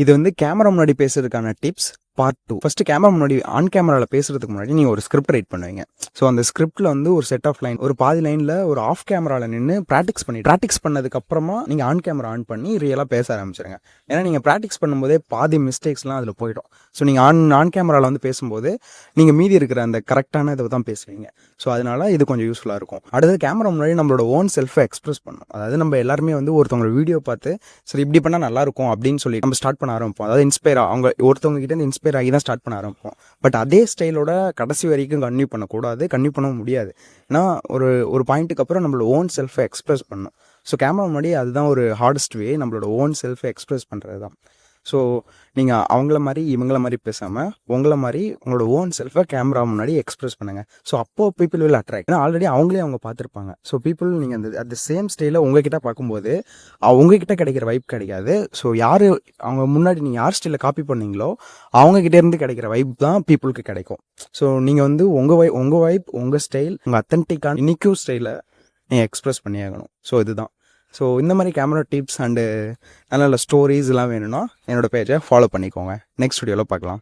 இது வந்து கேமரா முன்னாடி பேசுறதுக்கான டிப்ஸ் பார்ட் 2. ஃபர்ஸ்ட் கேமரா முன்னாடி ஆன் கேமரால பேசுறதுக்கு முன்னாடி நீங்க ஒரு ஸ்கிரிப்ட் ரைட் பண்ணுவீங்க. ஸோ அந்த ஸ்கிரிப்ட்ல வந்து ஒரு செட் ஆஃப் லைன், ஒரு பாதி லைன்ல ஒரு ஆஃப் கேமரால நின்று ப்ராக்டிஸ் பண்ணதுக்கு அப்புறமா நீங்க ஆன் கேமரா ஆன் பண்ணி ரியலா பேச ஆரம்பிச்சிருங்க. ஏன்னா நீங்க ப்ராக்டிஸ் பண்ணும்போதே பாதி மிஸ்டேக்ஸ்லாம் அதில் போயிடும். ஸோ நீங்க ஆன் கேமரால வந்து பேசும்போது நீங்க மீதி இருக்கிற அந்த கரெக்டான இதை தான் பேசுவீங்க. ஸோ அதனால இது கொஞ்சம் யூஸ்ஃபுல்லாக இருக்கும். அடுத்தது கேமரா முன்னாடி நம்மளோட ஓன் செல்ஃபை எக்ஸ்பிரஸ் பண்ணணும். அதாவது நம்ம எல்லாருமே வந்து ஒருத்தவங்க வீடியோ பார்த்து சரி இப்படி பண்ணால் நல்லா இருக்கும் அப்படின்னு சொல்லி நம்ம ஸ்டார்ட் பண்ண ஆரம்பிப்போம். அதாவது அவங்க ஒருத்தவங்க கிட்ட இருந்து இன்ஸ்பயர் ஆகி தான் ஸ்டார்ட் பண்ண ஆரம்பிப்போம். பட் அதே ஸ்டைலோட கடைசி வரைக்கும் கன்டினியூ பண்ண முடியாது. ஏன்னா ஒரு பாயிண்ட்டுக்கு அப்புறம் நம்மளோட ஓன் செல்ஃபை எக்ஸ்பிரஸ் பண்ணணும். ஸோ கேமரா முன்னாடி அதுதான் ஒரு ஹார்டஸ்ட் வே, நம்மளோட ஓன் செல்ஃபை எக்ஸ்பிரஸ் பண்ணுறது தான். ஸோ நீங்கள் அவங்கள மாதிரி இவங்கள மாதிரி பேசாமல் உங்களை மாதிரி உங்களோட ஓன் செல்ஃபை கேமரா முன்னாடி எக்ஸ்பிரஸ் பண்ணுங்கள். ஸோ அப்போது பீப்புள் வில் அட்ராக்ட். ஏன்னா ஆல்ரெடி அவங்க பார்த்துருப்பாங்க. ஸோ பீப்புள் நீங்கள் அந்த சேம் ஸ்டைலில் உங்ககிட்ட பார்க்கும்போது அவங்கக்கிட்ட கிடைக்கிற வைப் கிடைக்காது. ஸோ அவங்க முன்னாடி நீங்கள் யார் ஸ்டைலில் காப்பி பண்ணீங்களோ அவங்கக்கிட்டேருந்து கிடைக்கிற வைப் தான் பீப்புளுக்கு கிடைக்கும். ஸோ நீங்கள் வந்து உங்கள் வைப், உங்கள் ஸ்டைல், உங்கள் அத்தன்டிக்கான யூனிக் ஸ்டைலை நீங்கள் எக்ஸ்பிரஸ் பண்ணி ஆகணும். ஸோ இதுதான். ஸோ இந்த மாதிரி கேமரா டிப்ஸ் அண்டு நல்ல நல்ல ஸ்டோரிஸ் எல்லாம் வேணும்னா என்னோடய பேஜை ஃபாலோ பண்ணிக்கோங்க. நெக்ஸ்ட் வீடியோவில் பார்க்கலாம்.